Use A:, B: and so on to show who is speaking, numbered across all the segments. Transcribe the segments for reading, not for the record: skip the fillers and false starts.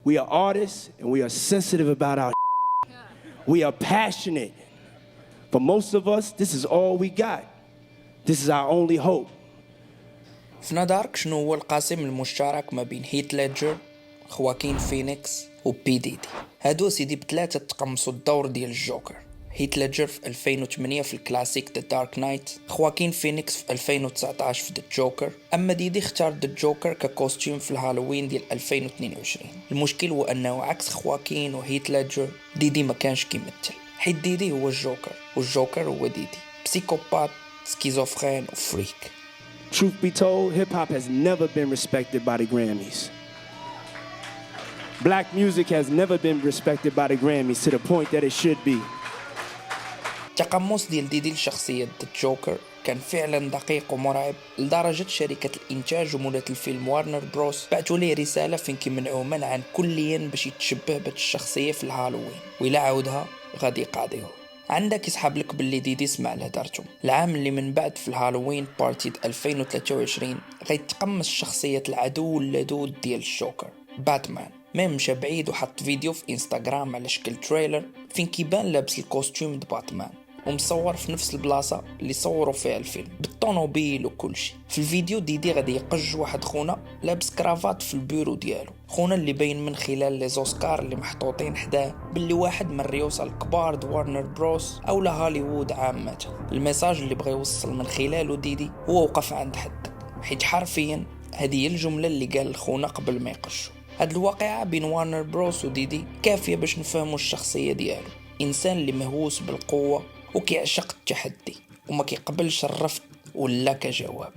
A: We are artists and we are sensitive about our We are passionate. For most of us, this is all we got. This is our only hope.
B: في نظرك شنو هو القاسم المشترك ما بين هيث ليدجر، خواكين فينيكس وبي ديدي؟ هادو سيدي بثلاثة تقمصوا الدور ديال الجوكر. هيث ليدجر في 2008 في الكلاسيك ذا دارك نايت، خواكين فينيكس في 2019 في ذا جوكر، اما ديدي اختار ذا جوكر ككوستيوم في الهالوين ديال 2022. المشكل هو انه عكس خواكين وهيث ليدجر، ديدي ما كانش كيمثل، حيت ديدي هو الجوكر والجوكر هو ديدي، بسيكوبات سكيزوفرين وفريك.
A: Truth be told, hip-hop has never been respected by the Grammys. Black music has never been respected by the Grammys to the point that it should be.
B: التقمص ديال ديدي لشخصية الجوكر كان فعلا دقيق ومرعب، لدرجة شركة الإنتاج ومولاة الفيلم وارنر بروس بعتوا ليه رسالة فين كيمنعوه منعا كليا باش يتشبه بهاد الشخصية في الهالوين، وإلا عاودها غادي يقاضيوه. عندك يسحب لك باللي ديدي سمع لهدرتهم. العام اللي من بعد في الهالوين بارتي 2023 غيتقمص شخصية العدو اللدود ديال الجوكر باتمان. ما مشى بعيد وحط فيديو في انستغرام على شكل تريلر فين كيبان لابس الكوستيوم د باتمان ومصور في نفس البلاصه اللي صوروا فيها الفيلم بالطونوبيل وكل شيء. في الفيديو ديدي غادي يقج واحد خونا لابس كرافات في البيرو ديالو، خونا اللي باين من خلال لي زوسكار اللي محطوطين حداه باللي واحد من الريوسا الكبار د وارنر بروس او هوليوود عامه. الميساج اللي بغى يوصل من خلاله ديدي هو وقف عند حدك، حيت حرفيا هذه الجمله اللي قال خونا قبل ما يقشوا. هاد الواقعة بين وارنر بروس وديدي كافية باش نفهموا الشخصية ديالو، إنسان اللي مهووس بالقوة وكيعشق التحدي وما كيقبلش الرفض ولا كجواب.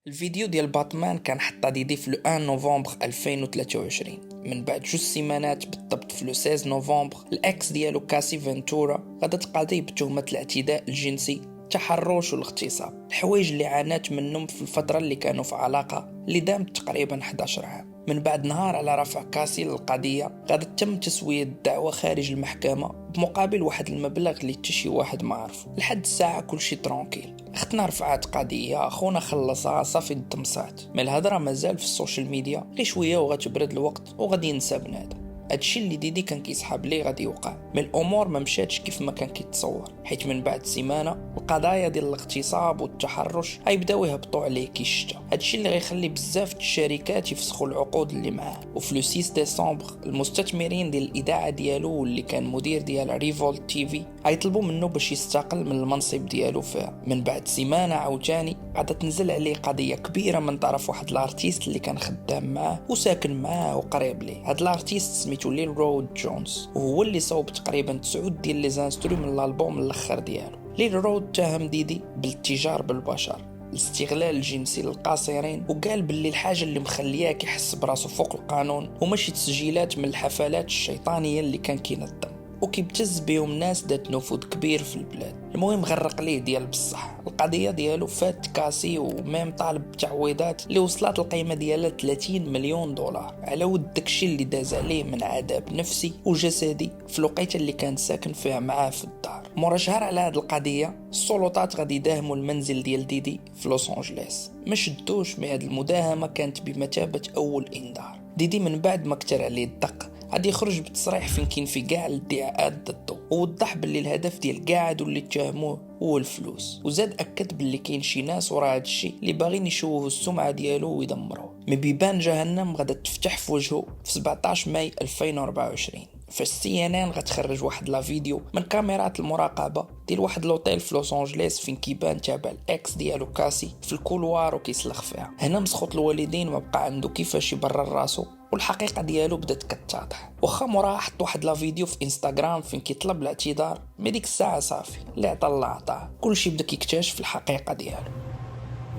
B: الفيديو ديال باتمان كان حطا ديدي في 1 نوفمبر 2023. من بعد جوج سيمانات بالضبط في 16 نوفمبر الاكس ديالو كاسي فنتورا غادا تقاضي بتهمة الاعتداء الجنسي، التحرش والاغتصاب، الحوايج اللي عانات منهم في الفترة اللي كانوا في علاقة اللي دامت تقريبا 11 عام. من بعد نهار على رفع كاسي للقضية غادا تم تسوية الدعوة خارج المحكمة بمقابل واحد المبلغ اللي تشي واحد ما عرفه. لحد الساعة كل شي ترونكيل، اختنا رفعت قضية، اخونا خلصها، صافي الدمصات. من الهضرة مازال في السوشيال ميديا غير شوية وغتبرد الوقت وغادي ينسى بنادم. هادشي اللي ديدي كان كيسحب ليه غادي يوقع، من الامور ما مشاتش كيف ما كان كيتصور، حيت من بعد سيمانه القضايا ديال الاغتصاب والتحرش غيبداو يهبطوا عليه كيشتا. هادشي اللي غيخلي بزاف الشركات يفسخوا العقود اللي معاه. وفي 6 ديسمبر المستثمرين ديال الاذاعه ديالو اللي كان مدير ديال ريفولت تي في غيطلبوا منه باش يستقل من المنصب ديالو فيها. من بعد سيمانه عاوتاني غادا تنزل عليه قضيه كبيره من طرف واحد الارتيست اللي كان خدام معاه وساكن معاه وقريب ليه. هاد الارتيست سميتو ليل رود جونز، وهو اللي صوب تقريبا 9 ديال لي زانسترو من الالبوم الاخر ديالو. ليل رود تهم ديدي بالاتجار بالبشر، الاستغلال الجنسي للقاصرين، وقال باللي الحاجه اللي مخلياه كيحس براسو فوق القانون هما شي تسجيلات من الحفلات الشيطانيه اللي كان كينظم وكيبتز بهم ناس ذات نفوذ كبير في البلاد. المهم غرق ليه ديال بصح. القضيه ديالو فات كاسي وميم طالب بتعويضات اللي وصلت القيمه ديالها 30 مليون دولار على ود داكشي اللي داز عليه من عذاب نفسي وجسدي في الوقيته اللي كان ساكن فيها معاه في الدار. مورا شهر على هاد القضيه السلطات غادي يداهموا المنزل ديال ديدي في لوس أنجليس. ما شدوش، مي هاد المداهمه كانت بمثابه اول انذار. ديدي من بعد ما كتر عليه الدق غادي يخرج بتصريح فين كاين في كاع الادعاءات ضده، ووضح باللي الهدف ديال كاع هادو اللي اتهموه هو الفلوس، وزاد اكد باللي كاين شي ناس ورا هادشي اللي باغيين يشوهوا السمعه ديالو ويدمروه. من بيبان جهنم غادا تفتح في وجهه في 17 ماي 2024 فاش سي ان ان غتخرج واحد لا فيديو من كاميرات المراقبه ديال واحد لوطيل في لوس أنجليس فين كيبان تابع الاكس ديالو كاسي في الكولوار وكيسلخ فيها. هنا مسخوط الوالدين ما بقى عنده كيفاش يبرر راسو، والحقيقه ديالو بدات كتاتضح. واخا مورا حط واحد لا فيديو في انستغرام فين كيطلب الاعتذار، مي ديك الساعه صافي اللي عطا الله عطاه، كلشي بدا كيكتشف الحقيقه ديالو.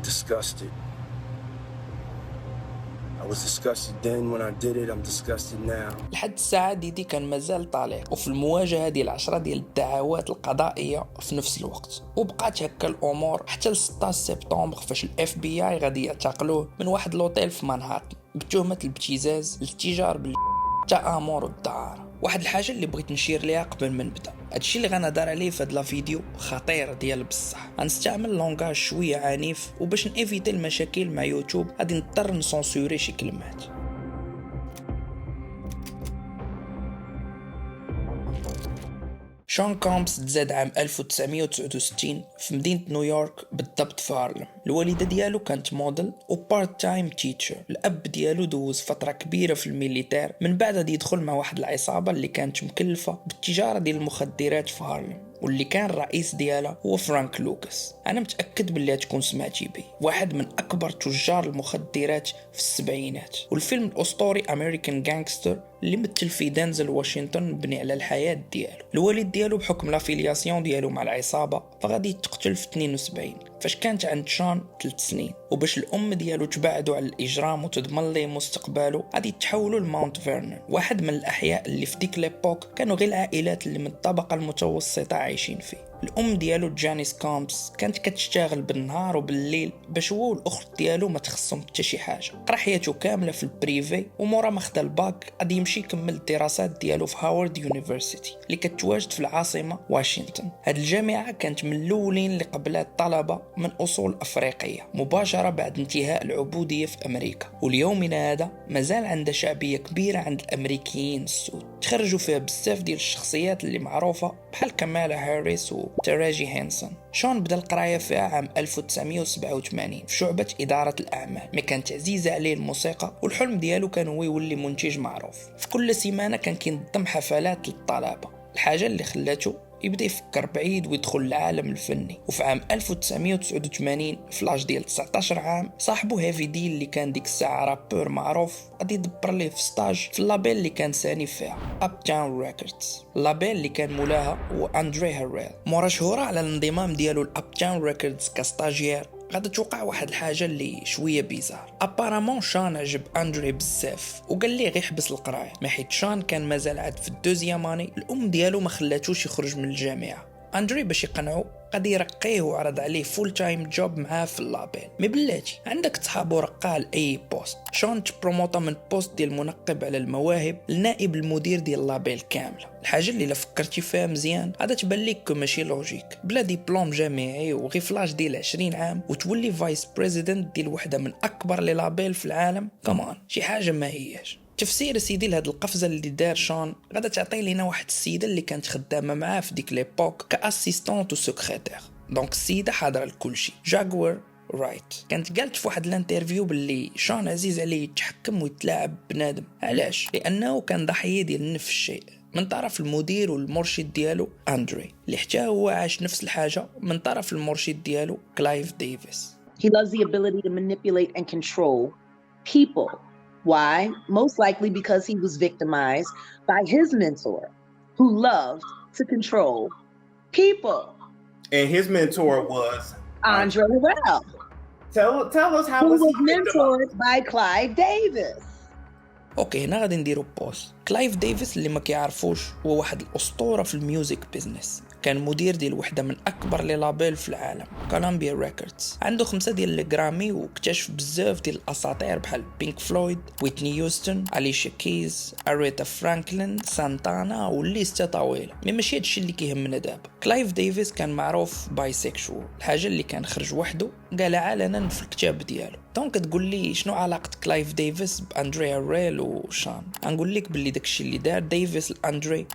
A: Disgusted. I was disgusted then when I did it. I'm disgusted now.
B: لحد الساعة ديدي كان مازال طالق وفي المواجهة ديال 10 ديال الدعوات القضائية في نفس الوقت، وبقات هكا الأمور حتى ل 16 سبتمبر فاش الاف بي اي غادي يعتقلوه من واحد لوطيل في مانهاتن بتهمة الابتزاز، الاتجار بالتآمر والدعارة. واحد الحاجه اللي بغيت نشير ليها قبل ما نبدا، هادشي اللي غندار عليه في هاد لا فيديو خطير ديال بصح. غنستعمل لونغاج شويه عنيف، وباش نيفيتي المشاكل مع يوتيوب غادي نضطر نسونسوري شي كلمات. شون كومبس تزاد عام 1969 في مدينة نيويورك، بالضبط في هارلم. الوالدة ديالو كانت موديل و بارت تايم تيتشر. الأب ديالو دوز فترة كبيرة في الميليتير، من بعد غادي يدخل مع واحد العصابة اللي كانت مكلفة بالتجارة ديال المخدرات في هارلم، واللي كان الرئيس ديالها هو فرانك لوكاس. انا متاكد باللي تكون سمعتي به، واحد من اكبر تجار المخدرات في السبعينات. والفيلم الاسطوري امريكان جانجستر اللي مثل فيه دنزل واشنطن بني على الحياه ديالو. الوالد ديالو بحكم لافيلياسيون ديالو مع العصابه فغادي يتقتل في 72 فاش كانت عند شان 3 سنين. وباش الام ديالو تبعدوا على الاجرام وتضمن ليه مستقبله غادي يتحولوا لماونت فيرنون، واحد من الاحياء اللي في ديك ليبوك كانوا غير العائلات اللي من الطبقه المتوسطه عايشين فيه. الام ديالو جانيس كومبس كانت كتشتغل بالنهار وبالليل باش هو والاخت ديالو ما تخصهم حتى شي حاجه. قرا حياته كامله في البريفي، ومورا ما خدا الباك غادي يمشي يكمل الدراسات ديالو في هاورد يونيفرسيتي اللي كتواجد في العاصمه واشنطن. هاد الجامعه كانت من الاولين اللي قبلات طلبه من اصول افريقيه مباشره بعد انتهاء العبوديه في امريكا، واليومنا هذا مازال عندها شعبيه كبيره عند الامريكيين السود. تخرجوا فيها بزاف ديال الشخصيات اللي معروفه بحال كامالا هاريس وتراجي هانسون. شون بدا القرايه فيها عام 1987 في شعبة إدارة الأعمال، ما كانت عزيزة عليه الموسيقى، والحلم ديالو كان هو يولي منتج معروف. في كل سيمانة كان كينظم حفلات للطلبة، الحاجة اللي خلاته يبدا يفكر بعيد ويدخل العالم الفني. وفي عام 1989 في لاج ديال 19 عام صاحبه هيفي دي اللي كان ديك الساعه رابور معروف غادي يدبر ليه في ستاج في اللابيل اللي كان ساني فيها اب تاون ريكوردز. اللابيل اللي كان مولاها هو اندري هاريل. مورا شهورة على الانضمام ديالو لاب تاون ريكوردز كستاجير غادي توقع واحد الحاجه اللي شويه بيزار. ابارامون شان عجب اندري بزاف وقال ليه غير يحبس القرايه، ما حيت شان كان مازال عاد في الدوزيام اني. الام ديالو ما خلاتوش يخرج من الجامعه. اندري باش يقنعو غادي يرقيه وعرض عليه فول تايم جوب معاه في اللابيل. مي بلاتي عندك صحابو رقاه لاي بوست. شون تبروموطا من بوست ديال المنقب على المواهب لنائب المدير ديال اللابيل كامله. الحاجه اللي لا فكرتي فيها مزيان غادا تبان لك ماشي لوجيك، بلا ديبلوم جامعي وغي فلاش ديال 20 عام وتولي فايس بريزيدنت ديال وحده من اكبر لي لابيل في العالم. كمان شي حاجه ما هياش. تفسير سيدي لهاد القفزه اللي دار شون غادا تعطي لينا واحد السيده اللي كانت خدامه معاه في ديك ليبوك كاسيستونت و سكرتير. دونك السيده حاضره لكل شيء. جاكوار رايت كانت قالت في واحد الانترفيو باللي شون عزيز عليه يتحكم ويتلاعب بنادم. علاش؟ لانه كان ضحيه ديال نفس الشيء من طرف المدير والمرشد ديالو اندري، اللي حتى هو عاش نفس الحاجه من طرف المرشد ديالو كلايف ديفيس.
C: He loves the ability to manipulate and control people. Why? Most likely because he was victimized by his mentor, who loved to control people.
D: And his mentor was
C: Andre Harrell,
D: Tell us how
C: who
D: was
C: was
D: he
C: mentored by Clive Davis.
B: اوكي هنا غادي نديرو بوز. كلايف ديفيس اللي ما كيعرفوش هو واحد الاسطوره في الميوزك بيزنس، كان مدير ديال وحده من اكبر لي لابيل في العالم كولومبيا ريكوردز. عنده 5 ديال الجرامي واكتشف بزاف ديال الاساطير بحال بينك فلويد، ويتني يوستن، أليشا كيز، أريتا فرانكلين، سانتانا والليسته طويله. مي ماشي هادشي اللي كيهمنا دابا. كلايف ديفيس كان معروف بايسيكشوال، الحاجه اللي كان خرج وحده قالها علنا في الكتاب ديالو. دونك تقول لي شنو علاقه كلايف ديفيس باندري هاريل وشان؟ غنقول لك باللي داكشي اللي دار ديفيس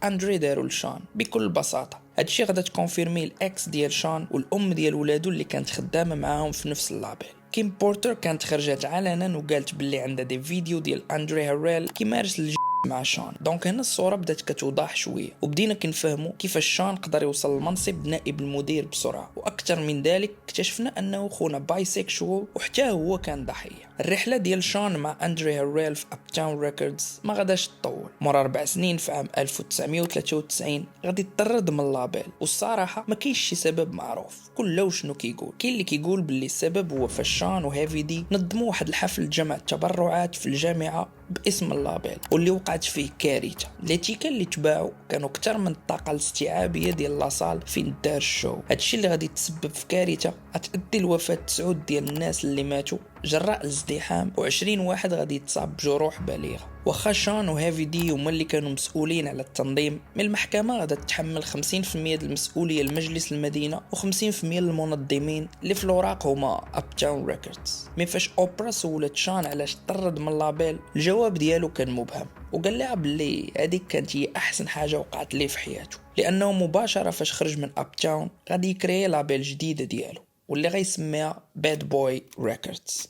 B: اندري دارو لشان بكل بساطه. هادشي غادا تكونفيرمي الاكس ديال شان والام ديال ولادو اللي كانت خدامه معاهم في نفس اللابيل. كيم بورتر كانت خرجت علنا وقالت باللي عندها دي فيديو ديال اندري هاريل كيمارس مع شان. دونك هنا الصوره بدات كتوضح شويه وبدينا كنفهموا كيفاش شان قدر يوصل لمنصب نائب المدير بسرعه. واكثر من ذلك اكتشفنا انه خونا بايسيكشوال وحتى هو كان ضحيه. الرحله ديال شان مع اندري هاريل في اب تاون ريكوردز ما غاداش تطول. مورا 4 سنين في عام 1993 غادي يطرد من اللابيل، والصراحه ما كاينش شي سبب معروف. كله شنو كيقول؟ كاين اللي كيقول باللي السبب هو فاش شان وهيفي دي نظموا واحد الحفل جمع تبرعات في الجامعه باسم اللابيل، واللي وقعت فيه كارثه. ليتيكا اللي تباعوا كانوا اكثر من الطاقه الاستيعابيه ديال لاصال فين دار الشو. هادشي اللي غادي تسبب في كارثه غتؤدي لوفاه 9 ديال الناس اللي ماتوا جراء الازدحام و20 واحد غادي يتصاب بجروح بالغة. واخا شان وهافي دي هما اللي كانوا مسؤولين على التنظيم، من المحكمة غادا تتحمل 50% ديال المسؤولية لمجلس المدينة و50% للمنظمين اللي في الوراق هما أبتاون ريكوردز. مي فاش أوبرا سولت شان علاش طرد من لابيل، الجواب ديالو كان مبهم، وقال لها بلي هذيك كانت هي احسن حاجه وقعت ليه في حياته، لانه مباشره فاش خرج من ابتاون غادي يكري لابيل جديده ديالو واللي غيسميها باد بوي ريكوردز.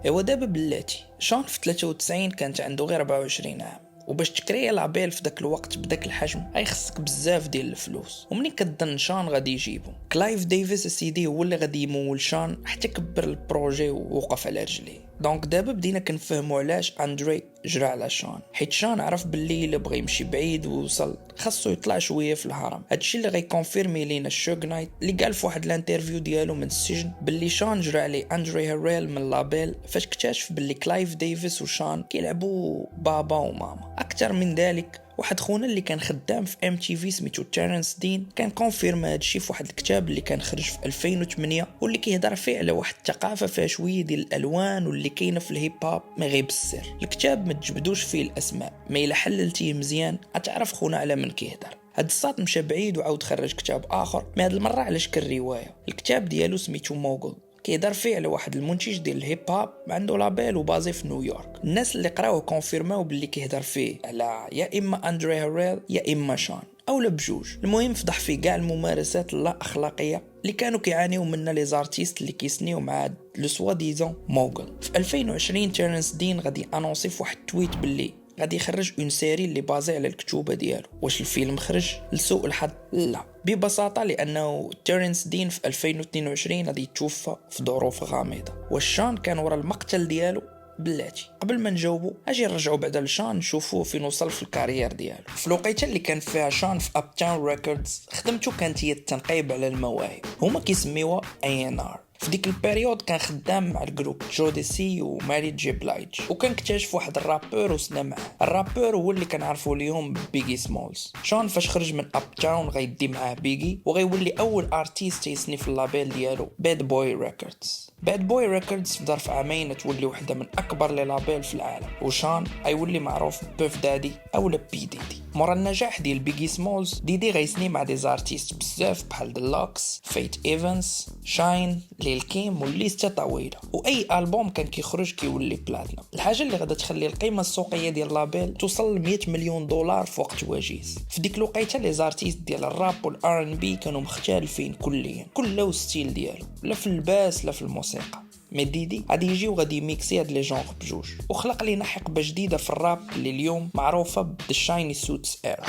B: ايوا دابا بلاتي شان في 93 كانت عنده غير 24 عام، وباش تكري لابيل في داك الوقت بداك الحجم غيخصك بزاف ديال الفلوس. ومنين كتظن شان غادي يجيبو كلايف ديفيس سيدي هو اللي غادي يمول شان حتى كبر البروجي ووقف على رجليه. دونك دابا بدينا كنفهموا علاش اندري جرى على شان، حيت شان عرف باللي الا بغى يمشي بعيد ووصل خاصو يطلع شويه في الهرم. هادشي اللي غيكونفيرمي لينا الشوغ نايت اللي قال في واحد الانترفيو ديالو من السجن باللي شان جرى عليه اندري هاريل من لابيل فاش اكتشف باللي كلايف ديفيس وشان كيلعبوا بابا وماما. اكثر من ذلك واحد خونا اللي كان خدام في ام تي في سميتو تيرنس دين كان كونفيرم هادشي في واحد الكتاب اللي كان خرج في 2008 واللي كيهضر فيه على واحد الثقافه فيها شويه ديال الالوان واللي كاينه في الهيب هوب ما غير بالسر. الكتاب ما تجبدوش فيه الاسماء، ما الا حللتيه مزيان غتعرف خونا على من كيهضر. هاد الساط مشى بعيد وعاود خرج كتاب اخر، مي هاد المره على شكل روايه. الكتاب ديالو سميتو موغل، كيدار فيه على واحد المنتج ديال الهيب هوب عنده لابيل وبازي في نيويورك. الناس اللي قراوه كونفيرماو باللي كيهضر فيه على يا اما اندري هاريل يا اما شان او بجوج. المهم فضح فيه كاع الممارسات اللا اخلاقيه اللي كانوا كيعانيو منها لي زارتيست اللي كيسنيو مع لو سوا ديزون موغل. في 2020 تيرنس دين غادي انونسي في واحد تويت باللي غادي يخرج اون سيري اللي بازي على الكتوبه ديالو. واش الفيلم خرج؟ لسوء الحظ لا، ببساطه لانه تيرنس دين في 2022 غادي يتوفى في ظروف غامضه. واش شان كان ورا المقتل ديالو؟ بلاتي قبل ما نجاوبوا اجي نرجعوا بعدا لشان نشوفوا فين وصل في الكارير ديالو. في الوقيته اللي كان فيها شان في ابتاون ريكوردز خدمته كانت هي التنقيب على المواهب، هما كيسميوها A&R. في ديك البيريود كان خدام مع الجروب جوديسي وماري جي بلايج، وكان اكتشف واحد الرابور وسنا معاه. الرابور هو اللي كنعرفوا اليوم بيجي سمولز. شان فاش خرج من اب تاون غيدي معاه بيجي وغيولي اول ارتيست يسني في اللابيل ديالو باد بوي ريكوردز. باد بوي ريكوردز في ظرف عامين تولي وحده من اكبر لي لابيل في العالم، وشان غيولي معروف بيف دادي او بي ديدي. مورا النجاح ديال بيجي سمولز ديدي غيسني مع دي زارتيست بزاف بحال ديلوكس، فيت ايفنز، شاين، ليل كيم والليسته طويله، واي البوم كان كيخرج كيولي بلاتنم. الحاجه اللي غادا تخلي القيمه السوقيه ديال لابيل توصل ل 100 مليون دولار في وقت وجيز. في ديك الوقيته لي زارتيست ديال الراب والار ان بي كانوا مختلفين كليا، كل له ستيل ديالو، لا في اللباس لا في الموسيقى. مي ديدي غادي يجي وغادي يميكسي هاد لي جونغ بجوج وخلق لينا حقبه جديده في الراب اللي اليوم معروفه بالشايني سوتس ايرا.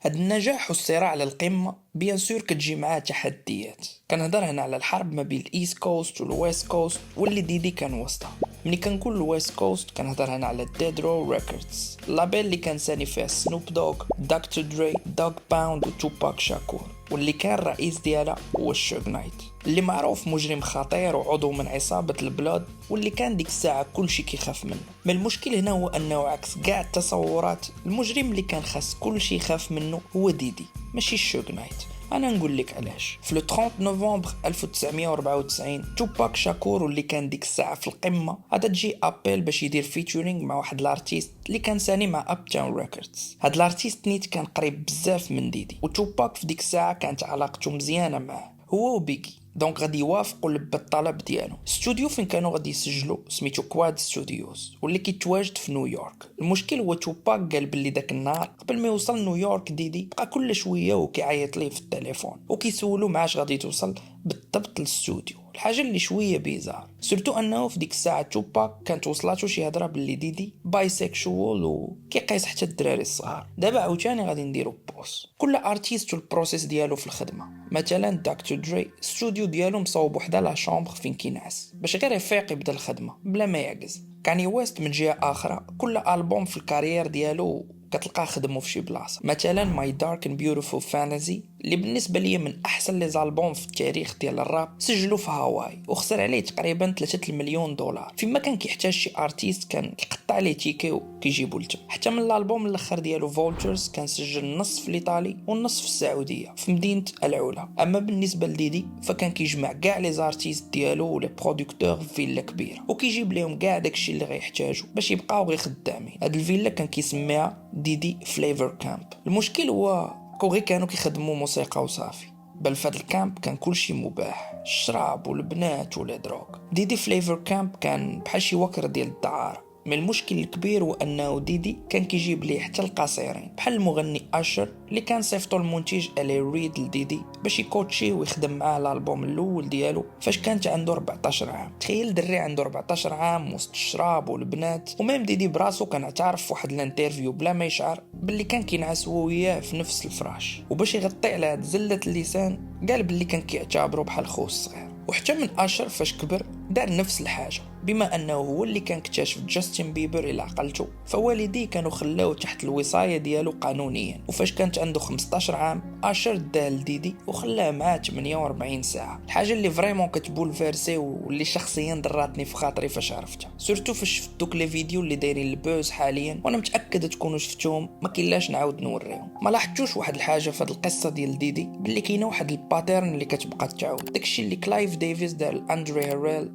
B: هاد النجاح والصراع على القمة بيان سور كتجي معاه تحديات. كنهضر هنا على الحرب ما بين الايست كوست والويست كوست واللي ديدي كان وسطها. ملي كنقول الويست كوست كنهضر هنا على ديد رو ريكوردز، لابيل اللي كان ساني فيها سنوب دوغ، دكتور دري، دوغ باوند وتوباك شاكور، واللي كان الرئيس ديالها هو الشوغ نايت اللي معروف مجرم خطير وعضو من عصابة البلاد واللي كان ديك الساعة كلشي كيخاف منه. ما المشكل هنا هو انه عكس كاع التصورات المجرم اللي كان خاص كلشي يخاف منه هو ديدي ماشي الشوغ نايت. انا نقول لك علاش. في 30 نوفمبر 1994 توباك شاكور اللي كان ديك الساعه في القمه غادا تجي ابل باش يدير فيتشرينغ مع واحد الارتيست اللي كان ساني مع اب تاون ريكوردز. هاد الارتيست نيت كان قريب بزاف من ديدي، وتوباك في ديك الساعه كانت علاقته مزيانه معاه هو وبيكي، دونك غادي يوافقوا بالطلب ديالو. استوديو فين كانوا غادي يسجلوا سميتو كواد ستوديوز واللي كيتواجد في نيويورك. المشكل هو توباك قال باللي داك النهار قبل ما يوصل نيويورك ديدي بقى كل شويه وكيعيط ليه في التليفون وكيسولو معاش غادي توصل بالضبط للاستوديو. الحاجه اللي شويه بيزار سورتو انه في ديك الساعه توباك كانت وصلاتو شي هضره باللي ديدي بايسيكشوال وكيقيس حتى الدراري الصغار. دابا عاوتاني غادي نديرو بوس كل ارتيست والبروسيس ديالو في الخدمه. مثلا دكتور دري استوديو ديالو مصوب وحده لا شامبر فين كينعس باش غير يفيق يبدا الخدمه بلا ما يعجز. كاني ويست من جهه اخرى كل البوم في الكارير ديالو كتلقاه خدمه في شي بلاصه. مثلا ماي دارك اند بيوتيفول فانتزي اللي بالنسبه لي من احسن لي زالبوم في التاريخ ديال الراب، سجلوا في هاواي وخسر عليه تقريبا 3 مليون دولار، فيما كان كيحتاج شي ارتيست كان كيقطع عليه تيكي وكيجيبو لتم. حتى من الالبوم الاخر ديالو فولتشرز كان سجل النص في الايطالي والنص في السعوديه في مدينه العلا. اما بالنسبه لديدي فكان كيجمع كاع لي زارتيست ديالو ولي برودكتور في فيلا كبيره وكيجيب لهم كاع داكشي اللي غيحتاجو باش يبقاو غير خدامين. هاد الفيلا كان كيسميها ديدي فليفر كامب. المشكل هو غير كانوا كيخدموا موسيقى وصافي، بل فهاد الكامب كان كلشي مباح، الشراب والبنات ولا دروك. ديدي فليفر كامب كان بحال شي وكر ديال الدعاره. من المشكل الكبير هو انه ديدي كان كيجيب ليه حتى القصيرين بحال المغني اشر اللي كان صيفطو المنتج الي ريد لديدي باش يكوتشي ويخدم معاه الالبوم الاول ديالو فاش كانت عنده 14 عام. تخيل دري عنده 14 عام وسط الشراب والبنات. وميم ديدي براسو كان اعترف في واحد الانترفيو بلا ما يشعر باللي كان كينعس هو وياه في نفس الفراش، وباش يغطي على هاد زله اللسان قال باللي كان كيعتبره بحال خوه الصغير. وحتى من اشر فاش كبر دار نفس الحاجه، بما انه هو اللي كان اكتشف جاستن بيبر الى عقلته، فوالديه كانوا خلاوه تحت الوصايه ديالو قانونيا. وفاش كانت عنده 15 عام اشر داه لديدي وخلاه معاه 48 ساعه، الحاجه اللي فريمون كتبولفيرسي واللي شخصيا ضراتني في خاطري فاش عرفتها، سورتو فاش شفت دوك لي فيديو اللي دايرين البوز حاليا، وانا متاكد تكونوا شفتوهم، ما كاينلاش نعاود نوريهم. ما لاحظتوش واحد الحاجه في هذه القصه ديال ديدي، باللي كاينه واحد الباترن اللي كتبقى تعاود، داكشي اللي كلايف ديفيس دار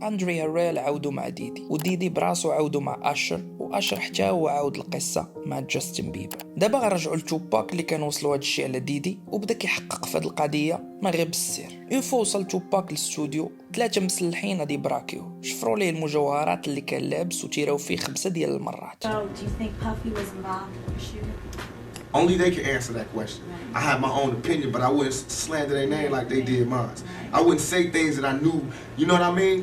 B: اندري هاريل عاودوا مع ديدي، وديدي براسو عاودوا مع اشر، واشر حتى هو عاود القصه مع جاستن بيبر. دابا غنرجعوا لتوباك اللي كان وصلوا هذا الشيء على ديدي وبدا كيحقق في هذه القضيه ما غير بالسر. اون فوا وصل توباك للاستوديو، 3 مسلحين غادي يبراكيو، شفروا ليه المجوهرات اللي كان لابس وتيراو فيه 5 ديال المرات.
E: So, do you think Puffy was involved in the shooting?
F: Only they can answer that question. I have my own opinion, but I wouldn't slander their name like they did mine. I wouldn't say things that I knew, you know what I mean?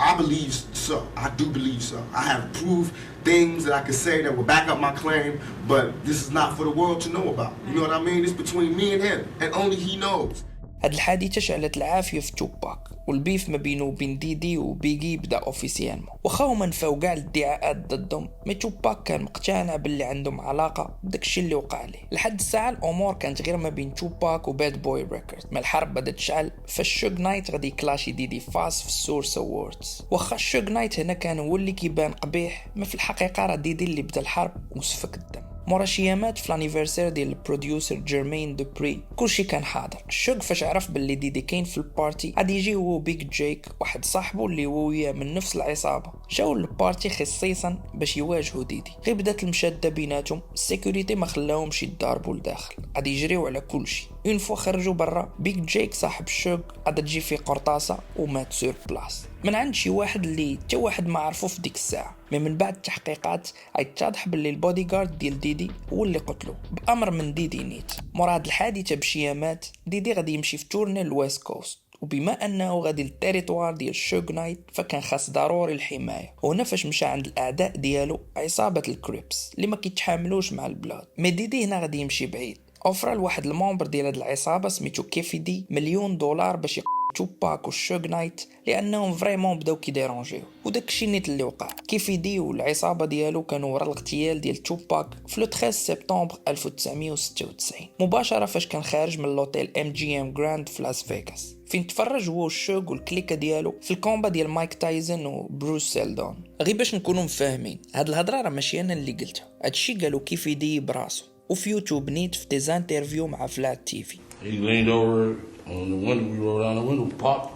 F: I believe so. I do believe so. I have proved things that I can say that will back up my claim, but this is not for the world to know about. You know what I mean? It's between me and him, and only he knows.
B: هاد الحادثه شعلت العافيه في توباك، والبيف ما بينه وبين ديدي وبيجي بدا اوفيسيالمون. واخا هما نفاو كاع الادعاءات ضدهم، مي توباك كان مقتنع باللي عندهم علاقه بداكشي اللي وقع عليه. لحد الساعه الامور كانت غير ما بين توباك وباد بوي ريكورد. ما الحرب بدات تشعل فاش شوغ نايت غادي كلاشي ديدي فاس في السورس اووردز. واخا شوغ نايت هنا كان هو اللي كيبان قبيح، ما في الحقيقه راه ديدي اللي بدا الحرب وسفك الدم. مورا شيامات في لانيفرسير ديال البروديوسر جيرمين دوبري كلشي كان حاضر. الشوق فاش عرف باللي ديدي كاين في البارتي غادي يجي هو بيك جيك واحد صاحبه اللي هو وياه من نفس العصابه، جاو للبارتي خصيصا باش يواجهوا ديدي. غير بدات المشاده بيناتهم، السيكوريتي ما خلاهمش يضاربوا لداخل، غادي يجريو على كلشي. اون فوا خرجوا برا، بيك جيك صاحب الشوق غادا تجي فيه قرطاسه ومات سور بلاص من عند شي واحد اللي حتى واحد ما عرفو في ديك الساعه. من بعد التحقيقات غيتضح باللي البودي غارد ديال ديدي هو اللي قتلو بامر من ديدي نيت. مورا هاد الحادثه بشيامات، ديدي غادي يمشي في تورني للويست كوست، وبما انه غادي للتيريتوار ديال شوغ نايت فكان خاص ضروري الحمايه. وهنا فاش مشى عند الاعداء ديالو عصابه الكريبس اللي ما كيتحاملوش مع البلاد. مي ديدي هنا غادي يمشي بعيد، اوفر لواحد الممبر ديال هاد العصابه سميتو كيفي دي $1 مليون باش توباك وشوغ نايت، لانهم فريمون بداو كيديرونجيو. وداكشي نيت اللي وقع. كيفي دي والعصابه ديالو كانوا ورا الاغتيال ديال توباك في لو 13 سبتمبر 1996 مباشره فاش كان خارج من لوتيل MGM جراند في لاس فيغاس، فين تفرج هو والشوغ والكليكه ديالو في الكومبا ديال مايك تايزن وبروس سيلدون. غير باش نكونوا مفاهمين، هاد الهضره راه ماشي انا اللي قلتها، هادشي قالو كيفي دي براسو وفي يوتيوب نيت في ديزانترفيو مع فلات تيفي.
G: He leaned over on the window. We rolled down the window. Pop.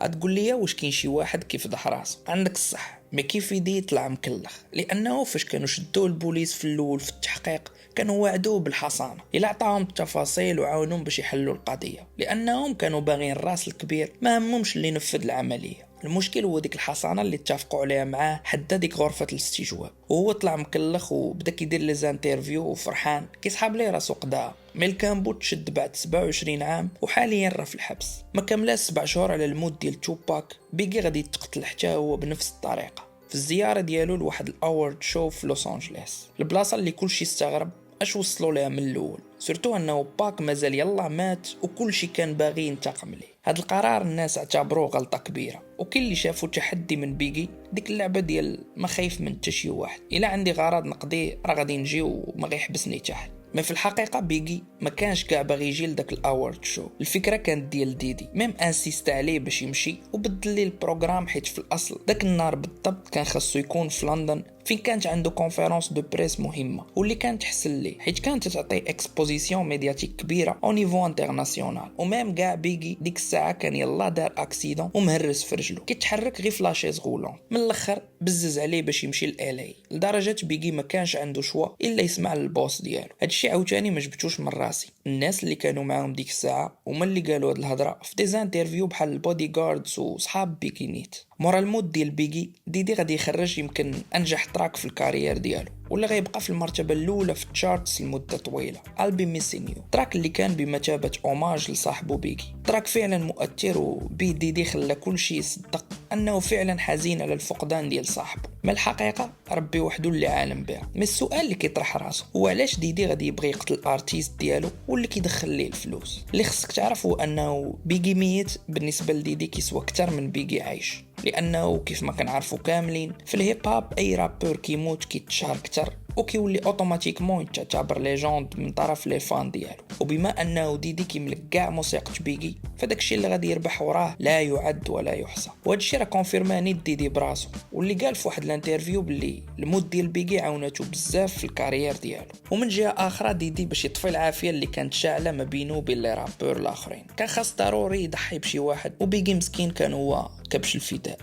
B: هتقول لي واش كاين شي واحد كيفضح راسو؟ عندك الصح، ما كيف يدي طلع مكلخ، لانه فاش كانوا شدوا البوليس في الاول في التحقيق كانوا وعدوه بالحصانه الا عطاهم التفاصيل وعاونهم باش يحلوا القضيه، لانهم كانوا باغيين الراس الكبير ما همهمش اللي ينفذ العمليه. المشكل هو ديك الحصانه اللي اتفقوا عليها معاه حدا ديك غرفه الاستجواب، وهو طلع مكلخ وبدا كيدير لي زانترفيو وفرحان كيسحب ليه راسو قدام. ميل كامبو تشد بعد 27 عام وحاليا راه في الحبس. ما كملاش 7 شهور على الموت ديال توباك، بيجي غادي يتقتل حتى هو بنفس الطريقه في الزياره ديالو لواحد الاورد شو في لوس انجلوس، البلاصه اللي كلشي استغرب اش وصلوا لها من الاول، سورتو انه باك مازال يلا مات وكلشي كان باغي ينتقم ليه. هاد القرار الناس اعتبروه غلطه كبيره، وكل اللي شافوا تحدي من بيجي ديك اللعبه ديال ما خايف من حتى شي واحد، الا عندي غرض نقضيه راه غادي نجي وما غيحبسني حتى حد. ما في الحقيقه بيجي ما كانش كاع باغي يجي لداك الاورد شو. الفكره كانت ديال ديدي، ميم انسيست عليه باش يمشي وبدل لي البروغرام، حيت في الاصل داك النهار بالضبط كان خاصو يكون في لندن فين كانت عنده كونفيرونس دو بريس مهمه واللي كانت تحسن ليه، حيت كانت تعطي اكسبوزيسيون ميدياتيك كبيره او نيفو انترناسيونال. وميم كاع بيجي ديك الساعه كان يلا دار اكسيدون ومهرس في رجلو كيتحرك غير فلاشيز غولون. من الاخر بزز عليه باش يمشي لالي، لدرجه بيجي ما كانش عنده شوا الا يسمع للبوس ديالو. هادشي عاوتاني ما جبتوش من راسي، الناس اللي كانوا معاهم ديك الساعه هما اللي قالوا هاد الهضره في دي انترفيو بحال البودي غاردز وصحاب بيكينيت. مورا الموت ديال بيجي، ديدي غادي يخرج يمكن انجح تراك في الكارير ديالو، ولا غيبقى في المرتبه الاولى في التشارتس لمده طويله. البي ميسينيو تراك اللي كان بمثابه اوماج لصاحبه بيجي، تراك فعلا مؤثر، وبي ديدي خلى كل شيء يصدق انه فعلا حزين على الفقدان ديال صاحبه. ما الحقيقه ربي وحده اللي عالم بها. ما السؤال اللي كيطرح راسه هو علاش ديدي غادي يبغي يقتل الارتيست ديالو واللي كيدخل ليه الفلوس؟ اللي خصك تعرف هو انه بيجي ميت بالنسبه لديدي كيسوى اكثر من بيجي عايش، لانه كيف ما كنعرفوا كاملين في الهيب هوب اي رابور كيموت كيتشهر اكثر وكيولي اوتوماتيكمون يتعتبر ليجوند من طرف لي فان ديالو. وبما انه ديدي كيملك كاع موسيقى بيجي، فداك الشيء اللي غادي يربح وراه لا يعد ولا يحصى. وهذا الشيء راه كونفيرماني ديدي براسو، واللي قال في واحد الانترفيو باللي الموت ديال بيجي عاونته بزاف في الكارير ديالو. ومن جهه اخرى ديدي باش يطفي العافيه اللي كانت شاعله ما بينه وبين لي رابور الاخرين كان خاص ضروري يضحي بشي واحد، وبيجي مسكين كان هو كبش الفداء.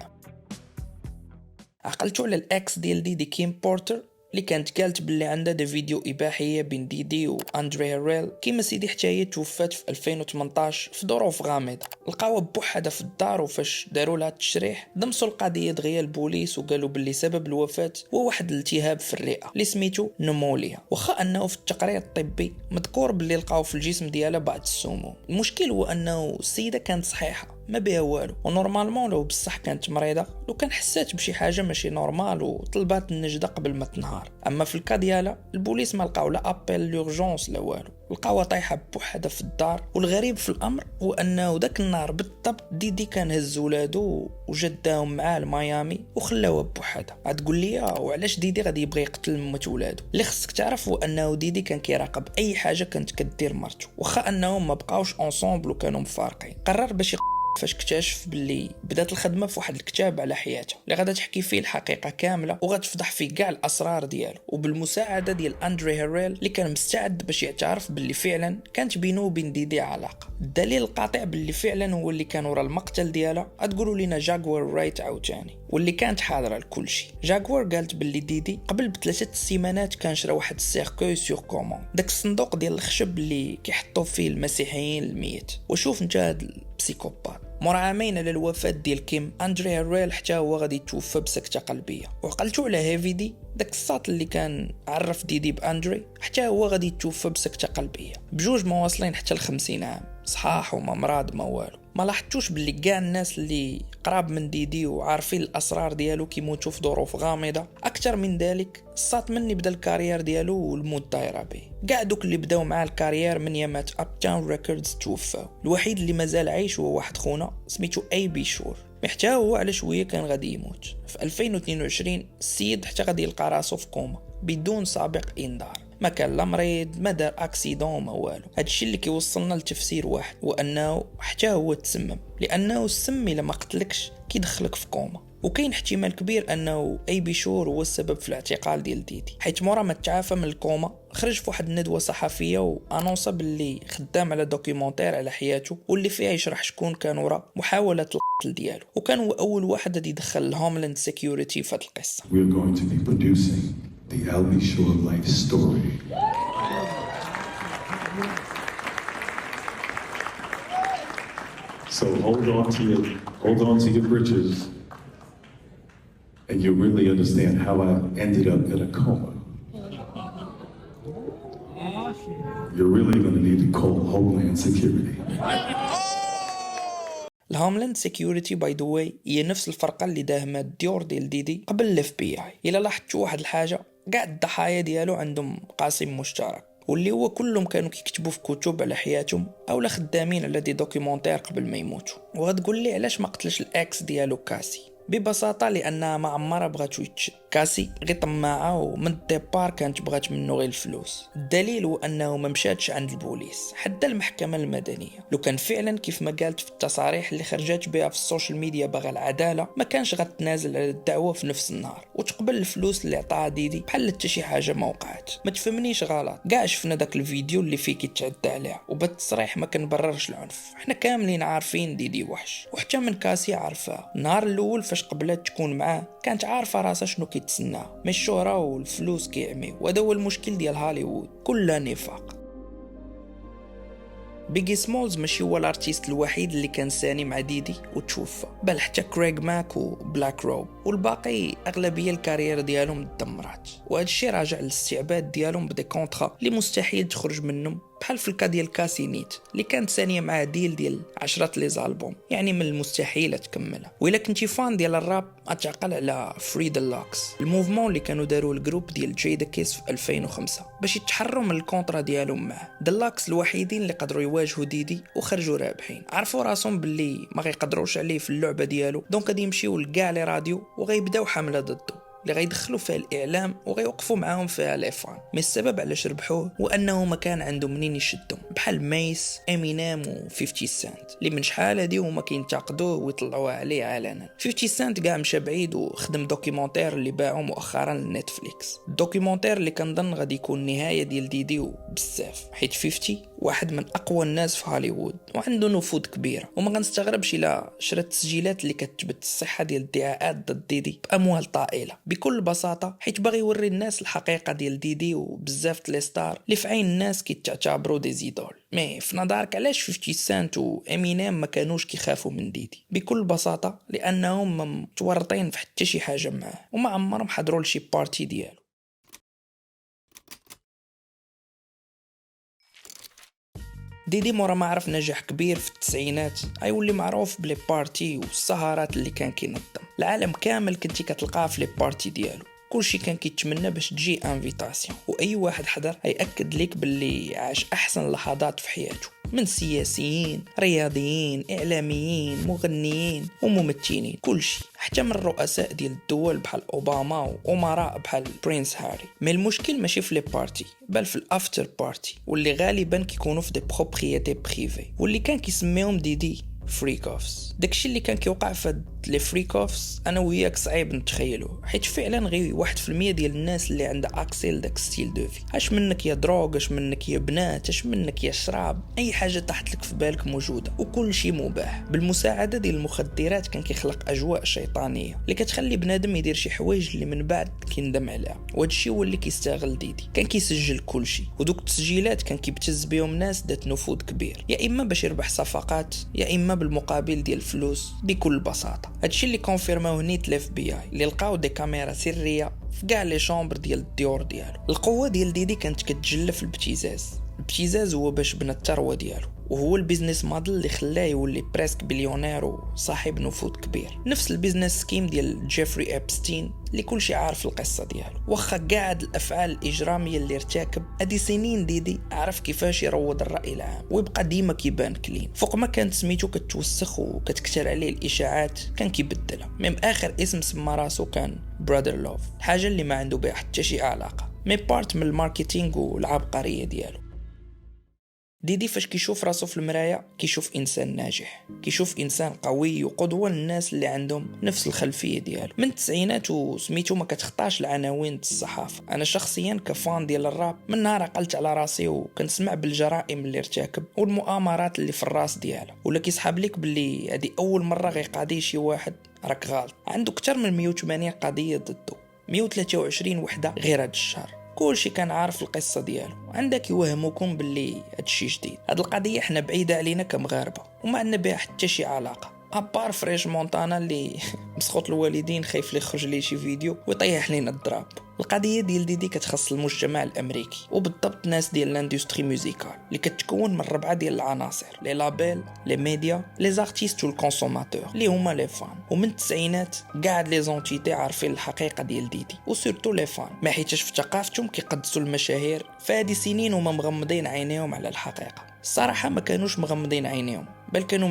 B: عقلتو على الاكس ديال ديدي كيم بورتر اللي كانت قالت باللي عندها دي فيديو اباحيه بين ديدي واندري هيريل، كيما سيدي حتى هي توفات في 2018 في ظروف غامضه. لقاوها بوحدها في الدار، وفاش داروا لها التشريح دمسوا القضيه دغيا البوليس وقالوا باللي سبب الوفاه هو واحد الالتهاب في الرئه اللي سميتو نموليا، واخا انه في التقرير الطبي مذكور باللي لقاو في الجسم ديالها بعض السموم. المشكل هو انه السيده كانت صحيحه ما بها والو، ونورمالمون لو بصح كانت مريضه لو كان حسات بشي حاجه ماشي نورمال وطلبات النجده قبل ما تنهار. اما في الكا ديالها البوليس ما لقاو لا ابل لورجونس لا والو، لقاوها طايحه بوحدها في الدار. والغريب في الامر هو انه داك النهار بالضبط ديدي كان هز ولادو وجداهم معاه لميامي وخلاوها بوحدها. غتقول لي وعلاش ديدي غادي يبغي يقتل مات ولادو؟ اللي خصك تعرف هو انه ديدي كان كيراقب اي حاجه كانت كدير مرتو، واخا انهم ما بقاوش اونصومبل وكانوا مفارقين. قرر باش فاش اكتشف باللي بدات الخدمه في واحد الكتاب على حياته اللي غادا تحكي فيه الحقيقه كامله وغتفضح فيه كاع الاسرار ديالو، وبالمساعده ديال اندري هيريل اللي كان مستعد باش يعترف باللي فعلا كانت بينه وبين ديدي علاقه. الدليل القاطع باللي فعلا هو اللي كان ورا المقتل ديالها غتقولوا لينا جاكوار رايت عاوتاني، واللي كانت حاضره لكل شيء. جاكوار قالت باللي ديدي قبل ب3 سيمانات كان شرا واحد السيركوي سور كومون، داك الصندوق ديال الخشب اللي كيحطوا فيه المسيحيين الميت. وشوف انت هاد البسيكوبات. مورا عامين على الوفاه ديال كيم، اندري هيريل حتى هو غادي يتوفى بسكته قلبيه. وعقلتو على هيفيدي داك الساط اللي كان عرف ديدي باندري حتى هو غادي يتوفى بسكته قلبيه، بجوج مواصلين حتى ل50 عام صحاح وما مرض ما والو. ما لاحظتوش باللي كاع الناس اللي قراب من ديدي وعارفين الاسرار ديالو كيموتوا في ظروف غامضه؟ اكثر من ذلك الساط مني بدا الكارير ديالو والموت دايره به. كاع دوك اللي بداو مع الكارير من يامات اب تاون ريكوردز توفاو، الوحيد اللي مازال عايش هو واحد خونا سميتو اي بي شور، حتى هو على شويه كان غادي يموت في 2022. السيد حتى غادي يلقى راسو في كوما بدون سابق انذار، ما كان لا مريض ما دار اكسيدون ما والو. هادشي اللي كيوصلنا لتفسير واحد، وانه حتى هو تسمم، لانه السم الا ما قتلكش كيدخلك في كوما. وكاين احتمال كبير انه اي بيشور هو السبب في الاعتقال ديال ديدي، حيت مورا ما تعافى من الكوما خرج في واحد الندوه صحفيه وانونسا باللي خدام على دوكيومونتير على حياته واللي فيها يشرح شكون كان ورا محاوله القتل ديالو، وكان هو اول واحد غادي يدخل الهوملاند سيكيورتي في هذه القصه.
H: We're going to be producing the Albie Shore life story. So hold on to your britches, and you'll really understand how I ended up in a coma. You're really going to need to call Homeland Security.
B: الهوملاند سيكيورتي باي ذا واي هي نفس الفرقه اللي داهمت الديور ديال ديدي قبل الاف بي اي. الا لاحظتوا واحد الحاجه، كاع الضحايا ديالو عندهم قاسم مشترك، واللي هو كلهم كانوا كيكتبوا في كتب على حياتهم اولا خدامين على دي دوكيومونتير قبل ما يموتوا. وغتقول لي علاش ما قتلش الاكس ديالو كاسي؟ ببساطة لأنها ما عمرها بغات يتشد. كاسي غير طماعة ومن الديبار كانت بغات منه غير الفلوس. الدليل هو أنه ما مشاتش عند البوليس حتى المحكمة المدنية. لو كان فعلا كيف ما قالت في التصاريح اللي خرجت بها في السوشيال ميديا باغا العدالة، ما كانش غتنازل على الدعوة في نفس النهار وتقبل الفلوس اللي عطاها ديدي بحال حتى شي حاجة ما وقعت. ما تفهمنيش غلط، كاع شفنا داك الفيديو اللي فيه كيتعدى عليها، وبالتصريح ما كنبررش العنف. احنا كاملين عارفين ديدي وحش، وحتى من كاسي عارفها. النهار الاول فاش قبلت تكون معاه كانت عارفه راسها شنو كيتسناها، مش الشهره والفلوس كيعميو، وهذا هو المشكل ديال هوليوود، كلها نفاق. بيجي سمولز ماشي هو الارتيست الوحيد اللي كان ساني مع ديدي وتوفى، بل حتى كريغ ماك وبلاك روب، والباقي اغلبيه الكارير ديالهم تدمرات. وهذا الشيء راجع للاستعباد ديالهم بدي كونطرا اللي مستحيل تخرج منهم، بحال في الكا ديال كاسينيت اللي كانت ثانيه مع ديال 10 لي زالبوم، يعني من المستحيل تكملها. وإلا كنتي فان ديال الراب اتعقل على فري ديلوكس، الموفمون اللي كانوا داروا الجروب ديال جيدا كيس في 2005 باش يتحرروا من الكونترا ديالهم معه. ديلوكس الوحيدين اللي قدروا يواجهوا ديدي وخرجوا رابحين، عرفوا راسهم باللي ما غيقدروش عليه في اللعبه ديالو، دونك غادي يمشيو لكاع لي راديو وغيبداو حمله ضده اللي غيدخلوا فيها الاعلام وغيوقفوا معاهم فيها لي فان. مي السبب علاش ربحوه هو انه ما كان عنده منين يشدهم، بحال ميس، امينام و50 سنت اللي من شحال هادي هما كينتقدوه ويطلعوا عليه علنا. 50 سنت كاع مشى بعيد وخدم دوكيومونتير اللي باعوا مؤخرا لنتفليكس، الدوكيومونتير اللي كنظن غادي يكون النهايه ديال ديدي بزاف، حيت 50 واحد من اقوى الناس في هوليوود وعنده نفوذ كبيره، وما غنستغربش الا شرات التسجيلات اللي كتثبت الصحه ديال الادعاءات ضد ديدي باموال طائله بكل بساطه، حيت باغي يوري الناس الحقيقه ديال ديدي وبزاف لي ستار اللي في عين الناس كيتعتبروا دي زيدول. مي في نظرك علاش 50 سنت وامينام ما كانوش كيخافوا من ديدي؟ بكل بساطه لانهم متورطين في حتى شي حاجه معاه وما عمرهم حضروا لشي بارتي ديالو. ديدي مورا ما عرف نجاح كبير في التسعينات يولي معروف بلي بارتي والسهرات اللي كان كينظم. العالم كامل كنتي كتلقاه في لي بارتي ديالو، كلشي كان كيتمنى باش تجي انفيتاسيون، واي واحد حضر هيأكد ليك باللي عاش احسن لحظات في حياته، من سياسيين، رياضيين، اعلاميين، مغنيين وممثلين، كلشي، حتى من الرؤساء ديال الدول بحال اوباما وامراء بحال برنس هاري. مي المشكل ماشي في لي بارتي بل في الافتر بارتي، واللي غالبا كيكونوا في دي بروبريتي بريفي، واللي كان كيسميهم ديدي فريك اوفس. داكشي اللي كان كيوقع في هاد لي فريك اوفس انا وياك صعيب نتخيلو، حيت فعلا غير 1% ديال الناس اللي عندها اكسي لداك ستيل دو في. اش منك يا دروغ، اش منك يا بنات، اش منك يا شراب، اي حاجه تحت لك في بالك موجوده، وكل شيء مباح. بالمساعده ديال المخدرات كان كيخلق اجواء شيطانيه اللي كتخلي بنادم يدير شي حوايج اللي من بعد كيندم عليها، وهذا الشيء هو اللي كيستغل ديدي. كان كيسجل كل شيء، ودوك التسجيلات كان كيبتز بهم ناس ذات نفوذ كبير، يا اما باش يربح صفقات يا اما بالمقابل ديال الفلوس. بكل بساطه هادشي اللي كونفيرماوه نيت الاف بي اي اللي لقاو دي كاميرا سريه في كاع لي شامبر ديال الديور ديالو. القوه ديال ديدي كانت كتجلى في الابتزاز هو باش بنى الثروه ديالو، وهو البيزنس موديل اللي خلاه يولي بريسك بليونير وصاحب نفوذ كبير. نفس البيزنس سكيم ديال جيفري إبستين اللي كلشي عارف القصه ديالو، واخا قاعد الافعال الاجراميه اللي ارتكب هادي سنين ديدي عرف كيفاش يروض الراي العام ويبقى ديما كيبان كلين. فوق ما كانت سميتو كتوسخ وكتكثر عليه الاشاعات كان كيبدلها. ميم اخر اسم سما راسو كان برادر لوف، حاجه اللي ما عنده بها حتى شي علاقه، مي بارت من الماركتينغ والعبقريه ديالو. ديدي فاش كيشوف راسو في المراية كيشوف إنسان ناجح، كيشوف إنسان قوي وقدوة للناس اللي عندهم نفس الخلفية ديالو. من التسعينات وسميتو ما كتخطاش العناوين الصحافة. أنا شخصيا كفان ديال الراب من نهار عقلت على راسي وكنسمع بالجرائم اللي ارتكب والمؤامرات اللي في الراس ديالها، ولا كيسحب ليك باللي هذه أول مرة غيقاضي شي واحد راك غلط. عنده أكثر من 180 قضية ضده، 123 وحدة غير هاد الشهر. كلشي كان عارف القصه ديالو، عندك يوهموكم باللي هادشي جديد. هاد القضيه حنا بعيده علينا كمغاربه وما عندنا بها حتى شي علاقه، ابار فريش مونتانا اللي مسخوط الوالدين خايف لي يخرج ليه شي فيديو ويطيح لينا الضراب. القضيه ديال ديدي كتخص المجتمع الامريكي وبالضبط الناس ديال لاندستري ميوزيكال اللي كتكون من 4 ديال العناصر: لي لابيل، لي ميديا، لي زارتيست والكونسوماتور اللي هما لي فان. ومن التسعينات قاعد لي زونتيتي عارفين الحقيقه ديال ديدي وسورتو لي فان، ما حيتاش في ثقافتهم كيقدسوا المشاهير. فهادي سنين هما مغمضين عينيهم على الحقيقه. الصراحة ما كانوش مغمضين عينيهم، بل كانوا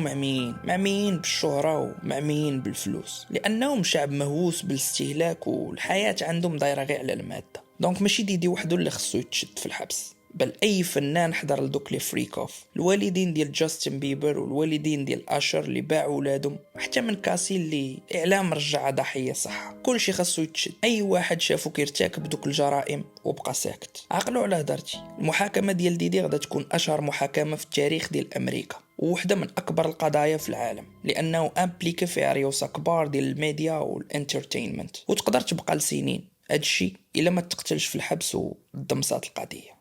B: معميين بالشهرة ومعميين بالفلوس، لأنهم شعب مهووس بالاستهلاك والحياة عندهم دايرة غير على المادة. دونك ماشي ديدي وحده اللي خصو يتشد في الحبس، بل اي فنان حضر لدوك لي فريك اوف. الوالدين ديال جاستن بيبر والوالدين ديال اشر اللي باعوا ولادهم، حتى من كاسي اللي اعلام رجع ضحيه صح. كل شي خاصو يتشد. اي واحد شافو كيرتكب دوك الجرائم وبقى ساكت. عقلوا على هضرتي. المحاكمه ديال ديدي غادا تكون اشهر محاكمه في التاريخ ديال امريكا، ووحده من اكبر القضايا في العالم، لانه امبليكي فيها ريوسا كبار ديال الميديا والانترتينمنت، وتقدر تبقى لسنين. هادشي الا ما تقتلش في الحبس ودمصات القضيه.